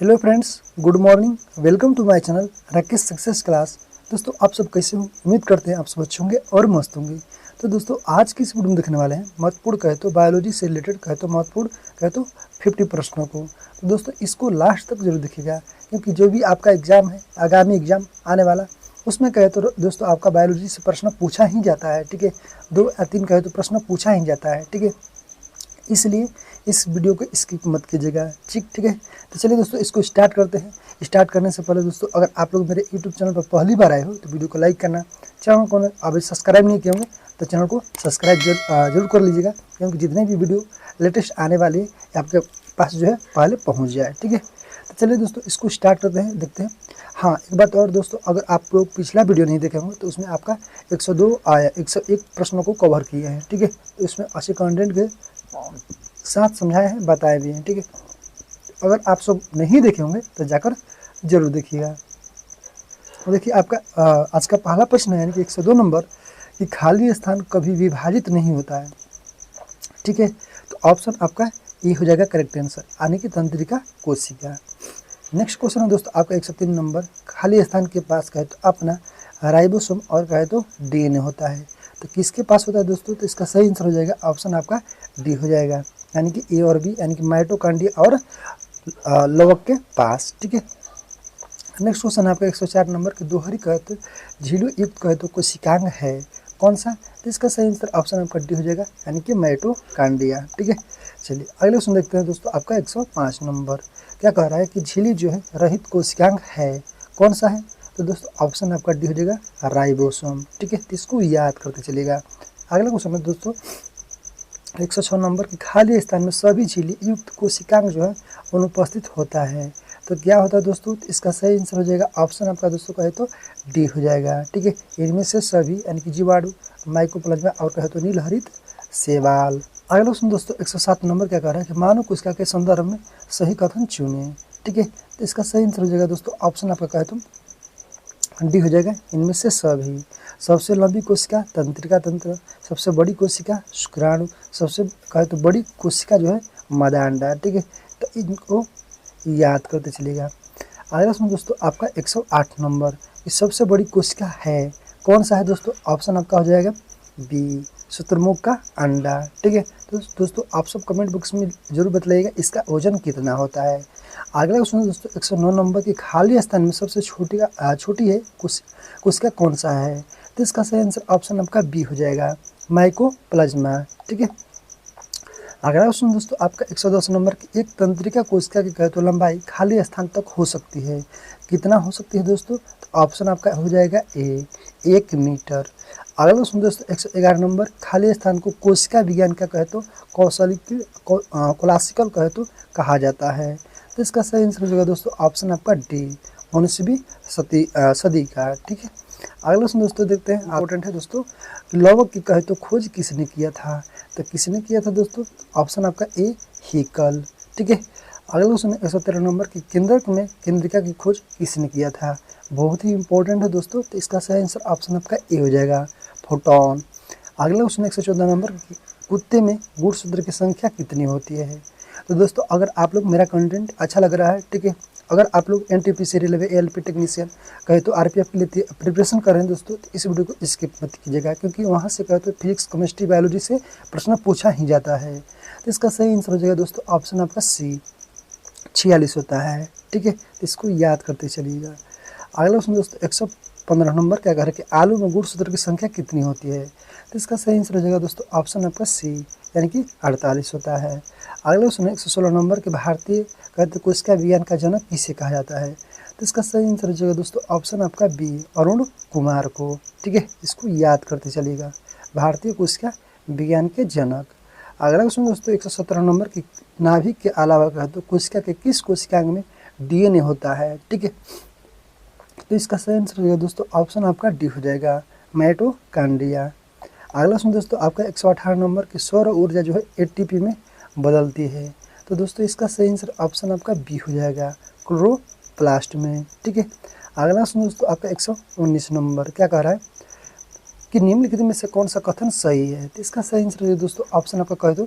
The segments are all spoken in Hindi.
Hello friends, good morning. Welcome to my channel Rakesh success class. दोस्तों आप सब कैसे हो? उम्मीद करते हैं आप सब अच्छे होंगे और मस्त होंगे। तो दोस्तों आज की इस वीडियो में देखने वाले हैं महत्वपूर्ण कहे तो बायोलॉजी से रिलेटेड कहे तो महत्वपूर्ण कहे तो 50 प्रश्नों को। तो दोस्तों इसको लास्ट तक जरूर देखिएगा, क्योंकि जो भी आपका एग्जाम है, आगामी एग्जाम आने वाला, उसमें कहे तो दोस्तों आपका बायोलॉजी से प्रश्न पूछा ही जाता है। ठीक है, 2 या 3 कहे तो प्रश्न पूछा ही जाता है। ठीक है, इसलिए इस वीडियो को स्किप मत कीजिएगा। ठीक है, तो चलिए दोस्तों इसको स्टार्ट करते हैं। स्टार्ट करने से पहले दोस्तों अगर आप लोग मेरे यूट्यूब चैनल पर पहली बार आए हो तो वीडियो को लाइक करना, चैनल को अभी सब्सक्राइब नहीं किए होंगे तो चैनल को सब्सक्राइब जरूर कर लीजिएगा, क्योंकि जितने भी वीडियो लेटेस्ट आने वाली है आपके पास जो है पहले पहुँच जाए। ठीक है, तो चलिए दोस्तों इसको स्टार्ट करते हैं, देखते हैं। हाँ, एक बात और दोस्तों, अगर आप लोग पिछला वीडियो नहीं देखे होंगे तो उसमें आपका 102 आया 101 प्रश्नों को कवर किए हैं। ठीक है, तो इसमें अच्छे कंटेंट के साथ समझाए हैं, बताए भी हैं। ठीक है, अगर आप सब नहीं देखे होंगे तो जाकर जरूर देखिएगा। तो देखिए आपका आज का पहला प्रश्न है, यानी कि 102 नंबर कि खाली स्थान कभी विभाजित नहीं होता है। ठीक है, तो ऑप्शन आपका ए हो जाएगा करेक्ट आंसर, यानी कि तंत्रिका कोशिका। नेक्स्ट क्वेश्चन है दोस्तों आपका 103 नंबर, खाली स्थान के पास कहे तो अपना राइबोसोम और कहे तो डीएनए होता है। तो किसके पास होता है दोस्तों? तो इसका सही आंसर हो जाएगा ऑप्शन आपका डी हो जाएगा, यानी कि ए और बी, यानी कि माइटोकॉन्ड्रिया और लवक के पास। ठीक है, नेक्स्ट क्वेश्चन आपका 104 नंबर के दोहरी कहे तो झिल्ली युक्त कहे तो कोशिकांग है कौन सा? तो इसका सही आंसर ऑप्शन आपका डी हो जाएगा, यानी कि माइटोकॉन्ड्रिया। ठीक है, चलिए अगले क्वेश्चन देखते हैं दोस्तों आपका 105 नंबर। क्या कह रहा है कि झिल्ली जो है रहित कोशिकांग है कौन सा है? तो दोस्तों ऑप्शन आपका डी हो जाएगा राइबोसोम। ठीक है, तो इसको याद करते चलिएगा। अगला क्वेश्चन है दोस्तों 106 नंबर की खाली स्थान में सभी झिल्ली युक्त कोशिकांग जो है अनुपस्थित होता है। तो क्या होता है दोस्तों? तो इसका सही आंसर हो जाएगा ऑप्शन आपका दोस्तों कहे तो डी हो जाएगा। ठीक है, इनमें से सभी, यानी कि जीवाणु, माइकोप्लाज्मा और कहे तो नीलहरित शैवाल। अगला क्वेश्चन दोस्तों 107 नंबर क्या कह रहा है कि मानव कोशिका के संदर्भ में सही कथन चुने। ठीक है, तो इसका सही आंसर हो जाएगा दोस्तों ऑप्शन आपका कहे तो डी हो जाएगा, इनमें से सभी। सबसे लंबी कोशिका तंत्रिका तंत्र, सबसे बड़ी कोशिका शुक्राणु, सबसे कहे तो बड़ी कोशिका जो है मदांडा। ठीक है, तो इनको याद करते चलिएगा। अगला प्रश्न दोस्तों आपका 108 नंबर, इस सबसे बड़ी कोशिका है कौन सा है दोस्तों? ऑप्शन आपका हो जाएगा बी, शुतुरमुर्ग का अंडा। ठीक है, तो दोस्तों आप सब कमेंट बॉक्स में जरूर बताइएगा इसका वजन कितना होता है। अगला क्वेश्चन दोस्तों 109 नंबर की खाली स्थान में सबसे छोटी है कोशिका कौन सा है? तो इसका सही आंसर ऑप्शन आपका बी हो जाएगा, माइकोप्लाज्मा। ठीक है, अगला क्वेश्चन दोस्तों आपका 110 नंबर की एक तंत्रिका कोशिका की कहे तो लंबाई खाली स्थान तक हो सकती है कितना हो सकती है दोस्तों? तो ऑप्शन आपका हो जाएगा ए, 1 मीटर। अगला क्वेश्चन दोस्तों 111 नंबर, खाली स्थान को कोशिका विज्ञान का कहे तो क्लासिकल कहे तो कहा जाता है। तो इसका सही आंसर हो जाएगा दोस्तों ऑप्शन आपका डी, 19वीं सदी का। ठीक है, अगला क्वेश्चन दोस्तों देखते हैं, इंपॉर्टेंट है दोस्तों, लवक की कहे तो खोज किसने किया था? तो किसने किया था दोस्तों? ऑप्शन आपका ए, हीकल। ठीक है, अगला क्वेश्चन 113 नंबर की केंद्रक में केंद्रिका की खोज किसने किया था? बहुत ही इंपॉर्टेंट है दोस्तों, तो इसका सही आंसर ऑप्शन आपका ए हो जाएगा, फोटोन। अगला क्वेश्चन 114 नंबर की कुत्ते में गुणसूत्र की संख्या कितनी होती है? तो दोस्तों अगर आप लोग मेरा कंटेंट अच्छा लग रहा है, ठीक है, अगर आप लोग एनटीपीसी रेलवे एएलपी टेक्नीशियन कहे तो आरपीएफ के लिए प्रिपरेशन कर रहे हैं दोस्तों, तो इस वीडियो को स्किप मत कीजिएगा, क्योंकि वहाँ से कहे तो फिजिक्स, केमिस्ट्री, बायोलॉजी से प्रश्न पूछा ही जाता है। तो इसका सही आंसर हो जाएगा दोस्तों ऑप्शन आपका सी, 46 होता है। ठीक है, तो इसको याद करते चलिएगा। अगला क्वेश्चन दोस्तों 115 नंबर क्या कह रहे हैं कि आलू में गुणसूत्र की संख्या कितनी होती है? तो इसका सही आंसर हो जाएगा दोस्तों ऑप्शन आपका सी, यानी कि 48 होता है। अगला क्वेश्चन 116 नंबर के भारतीय कहते कोशिका विज्ञान का जनक किसे कहा जाता है? तो इसका सही आंसर हो जाएगा दोस्तों ऑप्शन आपका बी, अरुण कुमार को। ठीक है, इसको याद करते चलिएगा, भारतीय कोशिका विज्ञान के जनक। अगला क्वेश्चन दोस्तों 117 नंबर की नाभिक के अलावा कहे तो कोशिका के किस कोशिकांग में डीएनए होता है? ठीक है, तो इसका सही आंसर हो जाएगा दोस्तों ऑप्शन आपका डी हो जाएगा, माइटोकॉन्ड्रिया। अगला क्वेश्चन दोस्तों आपका 118 नंबर की सौर ऊर्जा जो है एटीपी में बदलती है। तो दोस्तों इसका सही आंसर ऑप्शन आपका बी हो जाएगा, क्लोरोप्लास्ट में। ठीक है, अगला क्वेश्चन दोस्तों आपका 119 नंबर क्या कह रहा है कि निम्नलिखित में से कौन सा कथन सही है? तो इसका सही आंसर है दोस्तों ऑप्शन आपका कहे तो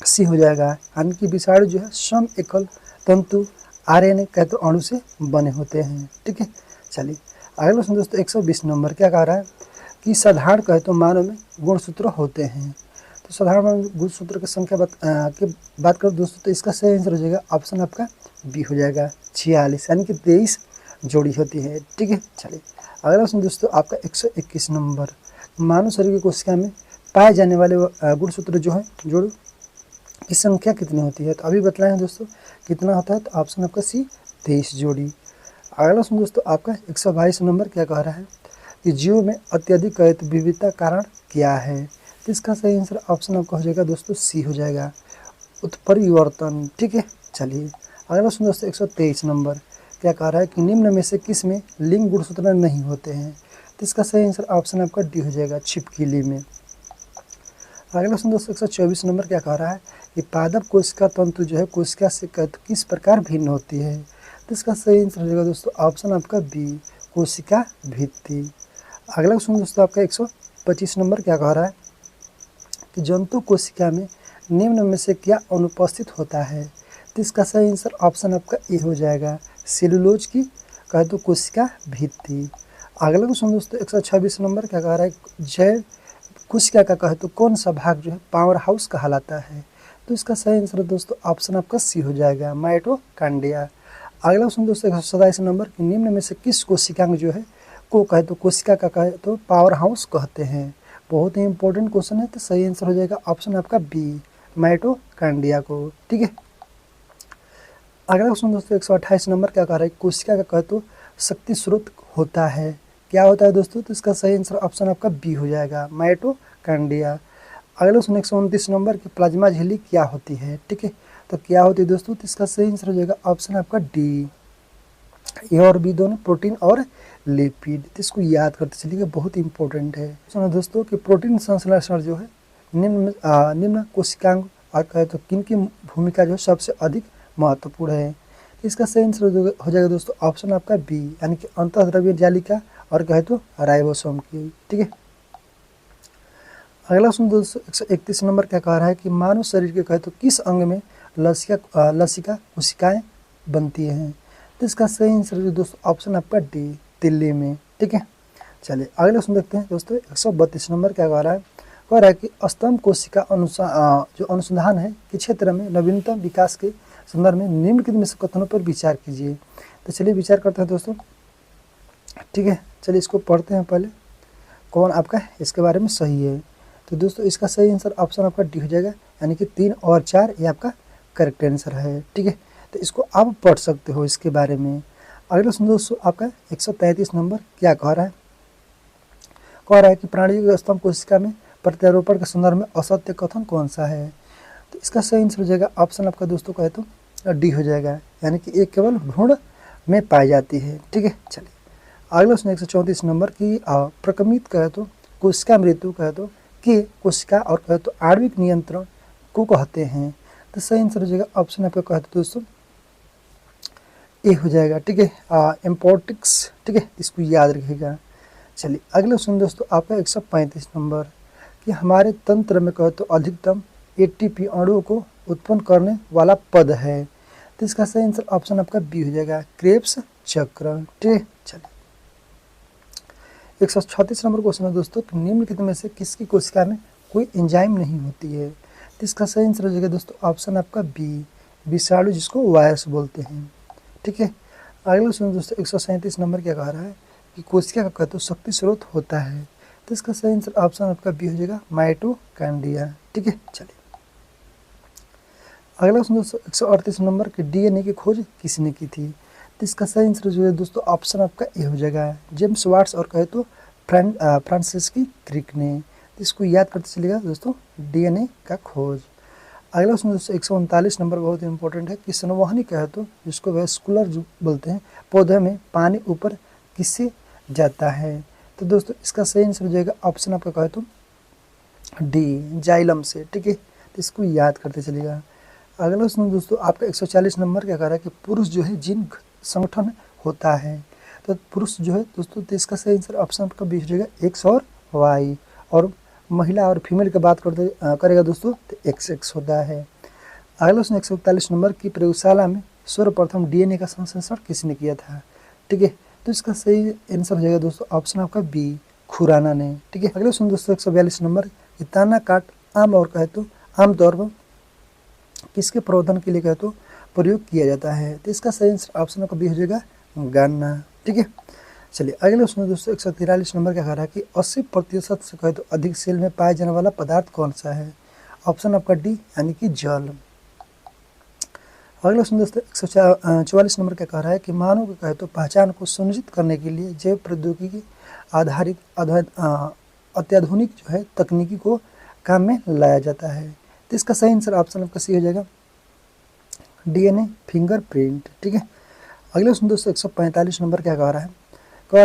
सी हो जाएगा, यानी कि विषाणु जो है सम एकल तंतु RNA कहे तो अणु से बने होते हैं। ठीक है, चलिए अगला प्रश्न दोस्तों 120 नंबर क्या कह रहा है कि साधारण कहे तो मानव में गुणसूत्र होते हैं। तो साधारण गुणसूत्र की संख्या की बात करो दोस्तों, तो इसका सही आंसर हो जाएगा ऑप्शन आपका बी हो जाएगा 46, यानी कि 23 जोड़ी होती है। ठीक है, चलिए अगला प्रश्न दोस्तों आपका 121 नंबर, मानव शरीर की कोशिका में पाए जाने वाले गुणसूत्र जो है जोड़ की संख्या कितनी होती है। तो अभी बतलाए हैं दोस्तों कितना होता है, तो ऑप्शन आपका सी 23 जोड़ी। अगला प्रश्न दोस्तों आपका 122 नंबर क्या कह रहा है कि जीव में अत्यधिक कहे तो विविधता कारण क्या है। तो इसका सही आंसर ऑप्शन आपका हो जाएगा दोस्तों सी हो जाएगा उत्परिवर्तन। ठीक है, चलिए अगला प्रश्न दोस्तों 123 नंबर क्या कह रहा है कि निम्न में से किस में लिंग गुणसूत्र नहीं होते हैं। तो इसका सही आंसर ऑप्शन आपका डी हो जाएगा छिपकली में। अगला प्रश्न दोस्तों 124 नंबर क्या कह रहा है कि पादप कोशिका तंतु जो है कोशिका से किस प्रकार भिन्न होती है। तो इसका सही आंसर हो जाएगा दोस्तों ऑप्शन आपका बी कोशिका भित्ति। अगला क्वेश्चन दोस्तों आपका 125 नंबर क्या कह रहा है कि जंतु कोशिका में निम्न में से क्या अनुपस्थित होता है। तो इसका सही आंसर ऑप्शन आपका ए हो जाएगा सेलुलोज की कहे तो कोशिका भित्ति। अगला क्वेश्चन दोस्तों 126 नंबर क्या कह रहा है जैव कोशिका का कहे तो कौन सा भाग जो है पावर हाउस कहलाता है। तो इसका सही आंसर दोस्तों ऑप्शन आपका सी हो जाएगा माइटोकॉन्ड्रिया। अगला क्वेश्चन दोस्तों 127 नंबर कि निम्न में से किस कोशिकांग जो है को कहे तो कोशिका का कहे तो पावर हाउस कहते हैं। बहुत ही इंपॉर्टेंट क्वेश्चन है, तो सही आंसर हो जाएगा ऑप्शन आपका बी माइटोकॉन्ड्रिया को। ठीक है, अगला क्वेश्चन दोस्तों 128 नंबर क्या कह रहा है कोशिका का कहे तो शक्ति स्रोत होता है, क्या होता है दोस्तों। तो इसका सही आंसर ऑप्शन आपका बी हो जाएगा माइटोकॉन्ड्रिया। अगला क्वेश्चन 129 नंबर की प्लाज्मा झिल्ली क्या होती है। ठीक है, तो क्या होती है दोस्तों, तो इसका सही आंसर हो जाएगा ऑप्शन आपका डी। ए और बी दोनों प्रोटीन और लिपिड, तो इसको याद करते चलिएगा, बहुत इंपॉर्टेंट है। सुनो दोस्तों कि प्रोटीन संश्लेषण जो है निम्न कोशिकांग और कहे तो किन की भूमिका जो है सबसे अधिक महत्वपूर्ण है। तो इसका सही आंसर हो जाएगा दोस्तों ऑप्शन आपका बी, यानी कि अंतःद्रव्य जालिका और कहे तो राइबोसोम की। ठीक है, अगला क्वेश्चन दोस्तों 131 नंबर क्या कह रहा है कि मानव शरीर के कहे तो किस अंग में लसिका कोशिकाएं बनती हैं। तो इसका सही आंसर दोस्तों ऑप्शन आपका डी तिल्ली में। ठीक है, चलिए अगले क्वेश्चन देखते हैं दोस्तों 132 नंबर क्या कह रहा है कि स्तंभ कोशिका जो अनुसंधान है कि क्षेत्र में नवीनतम विकास के संदर्भ में निम्नलिखित में से कथनों पर विचार कीजिए। तो चलिए विचार करते हैं दोस्तों। ठीक है, चलिए इसको पढ़ते हैं पहले कौन आपका इसके बारे में सही है। तो दोस्तों इसका सही आंसर ऑप्शन आपका डी हो जाएगा, यानी कि 3 और 4 ये आपका करेक्ट आंसर है। ठीक है, तो इसको आप पढ़ सकते हो इसके बारे में। अगला दोस्तों आपका 133 नंबर क्या कह रहा है कि प्राणियों की स्तंभ कोशिका में प्रत्यारोपण के संदर्भ में असत्य कथन कौन सा है। तो इसका सही आंसर हो जाएगा ऑप्शन आपका दोस्तों कहे तो डी हो जाएगा, यानी कि एक केवल भ्रूण में पाई जाती है। ठीक है, चलिए अगला 134 नंबर की प्रकमित कहे तो कोशिका मृत्यु कहे तो कि कोशिका और कहे तो आणविक नियंत्रण को कहते हैं। तो सही आंसर हो जाएगा ऑप्शन आपका कहे तो दोस्तों ए हो जाएगा। ठीक है, एम्पोटिक्स। ठीक है, इसको याद रखिएगा। चलिए अगला क्वेश्चन दोस्तों आपका 135 नंबर कि हमारे तंत्र में कहे तो अधिकतम ATP अणुओं को उत्पन्न करने वाला पद है। तो इसका सही आंसर ऑप्शन आपका बी हो जाएगा क्रेब्स चक्र। ठीक है, चलिए 136 नंबर क्वेश्चन है दोस्तों निम्नलिखित में से किसकी कोशिका में कोई एंजाइम नहीं होती है। तो इसका सही आंसर हो जाएगा दोस्तों ऑप्शन आपका बी विषाणु, जिसको वायरस बोलते हैं। ठीक है, अगला क्वेश्चन दोस्तों 137 नंबर क्या कह रहा है कि कोशिका का कहे तो शक्ति स्रोत होता है। तो इसका सही आंसर ऑप्शन आपका बी हो जाएगा माइटोकॉन्ड्रिया। ठीक है, चलिए अगला क्वेश्चन दोस्तों 138 नंबर के DNA की खोज किसने की थी। तो इसका सही आंसर जो है दोस्तों ऑप्शन आपका ए हो जाएगा जेम्स वाट्स और कहे तो फ्रांसिस क्रिक ने। तो इसको याद करते चलिएगा दोस्तों DNA का खोज। अगला क्वेश्चन दोस्तों 139 नंबर बहुत इंपॉर्टेंट है कि संवहनी कहे तो जिसको वेस्कुलर जो बोलते हैं पौधे में पानी ऊपर किससे जाता है। तो दोस्तों इसका सही आंसर हो जाएगा ऑप्शन आपका कहे तो डी जाइलम से। ठीक है, तो इसको याद करते चलिएगा। अगला क्वेश्चन दोस्तों आपका 140 नंबर क्या कह रहा है कि पुरुष जो है जिन संगठन होता है। तो पुरुष जो है दोस्तों तो इसका सही आंसर ऑप्शन आपका बी हो जाएगा X और Y, और महिला और फीमेल की बात करेगा दोस्तों तो XX होता है। अगला क्वेश्चन 141 नंबर की प्रयोगशाला में सर्वप्रथम डीएनए का संश्लेषण किसने किया था? ठीक है, तो इसका सही आंसर हो जाएगा दोस्तों ऑप्शन आपका बी, खुराना ने। ठीक है, अगले सुन दोस्तों 142 नंबर, ताना काट आम और कहे तो आमतौर पर किसके प्रवर्धन के लिए कहे तो प्रयोग किया जाता है? तो इसका सही आंसर ऑप्शन आपका बी हो जाएगा गन्ना। ठीक है, चलिए अगले उसमें दोस्तों 143 नंबर क्या कह रहा है कि 80% से कहे तो अधिक सेल में पाया जाने वाला पदार्थ कौन सा है? ऑप्शन आपका डी यानी कि जल। अगले उसमें दोस्तों 144 नंबर क्या कह रहा है कि मानव के कहे तो पहचान को सुनिश्चित करने के लिए जैव प्रौद्योगिकी आधारित अत्याधुनिक जो है तकनीकी को काम में लाया जाता है। तो इसका सही आंसर ऑप्शन आपका सी हो जाएगा डीएनए फिंगरप्रिंट। ठीक है, अगले उसमें दोस्तों 145 नंबर क्या कह रहा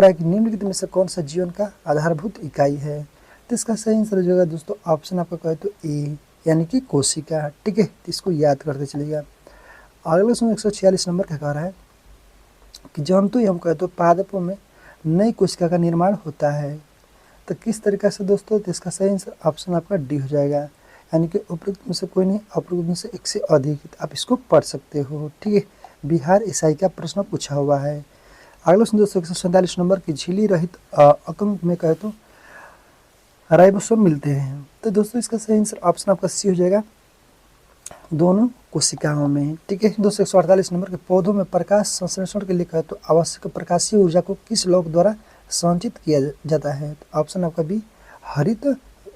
है कि निम्नलिखित में से कौन सा जीवन का आधारभूत इकाई है? तो इसका सही आंसर हो जाएगा दोस्तों ऑप्शन आपका कहे तो ए यानी कि कोशिका। ठीक है, तो इसको याद करते चलिएगा। अगले उसमें 146 नंबर क्या कह रहा है कि जंतु हम कहे तो पादपों में नई कोशिका का निर्माण होता है। तो किस तरीके से दोस्तों? तो इसका सही आंसर ऑप्शन आपका डी हो जाएगा, यानी कि उपरोक्त में से कोई नहीं, उपरोक्त में से एक से अधिक। आप इसको पढ़ सकते हो। ठीक है, बिहार ईसाई का प्रश्न पूछा हुआ है। अगले सुन दोस्तों 147 नंबर की झिल्ली रहित अंग में कहे तो राइबोसोम मिलते हैं। तो दोस्तों इसका सही आंसर ऑप्शन आपका सी हो जाएगा, दोनों कोशिकाओं में। ठीक है, दोस्तों 148 नंबर के पौधों में प्रकाश संश्लेषण के लिए कहे तो आवश्यक प्रकाशीय ऊर्जा को किस लवक द्वारा संचित किया जाता है? तो ऑप्शन आपका बी हरित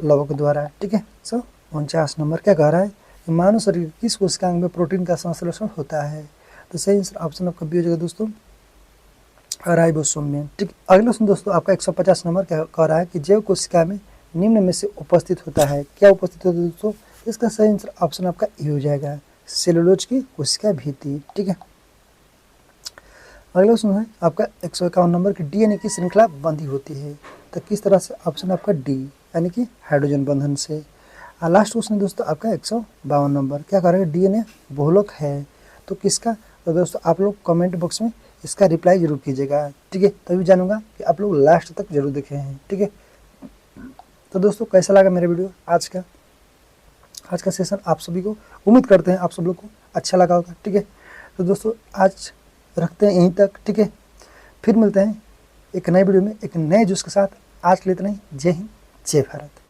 लवक द्वारा। ठीक है, 149 नंबर क्या कह रहा है कि मानव शरीर के किस कोशिकांग में प्रोटीन का संश्लेषण होता है? तो सही आंसर ऑप्शन आपका बी हो जाएगा दोस्तों राइबोसोम में। ठीक, अगले सुन दोस्तों आपका 150 नंबर क्या कह रहा है कि जैव कोशिका में निम्न में से उपस्थित होता है। क्या उपस्थित होता है दोस्तों? इसका सही आंसर ऑप्शन आपका ए हो जाएगा सेलुलोज की कोशिका भीति। ठीक है, अगला सुन है आपका 151 नंबर की डीएनए की श्रृंखला बंधी होती है। तो किस तरह से? ऑप्शन आपका डी यानी कि हाइड्रोजन बंधन से। लास्ट क्वेश्चन दोस्तों आपका 152 नंबर क्या कह रहा है डीएनए बहुलक है तो किसका? तो दोस्तों आप लोग कमेंट बॉक्स में इसका रिप्लाई जरूर कीजिएगा। ठीक है, तभी जानूंगा कि आप लोग लास्ट तक जरूर देखे हैं। ठीक है, तो दोस्तों कैसा लगा मेरा वीडियो आज का सेशन? आप सभी को उम्मीद करते हैं आप सब लोग को अच्छा लगा होगा। ठीक है, तो दोस्तों आज रखते हैं यहीं तक। ठीक है, फिर मिलते हैं एक नए वीडियो में एक नए जोश के साथ। आज के लिए इतना ही। जय हिंद, जय भारत।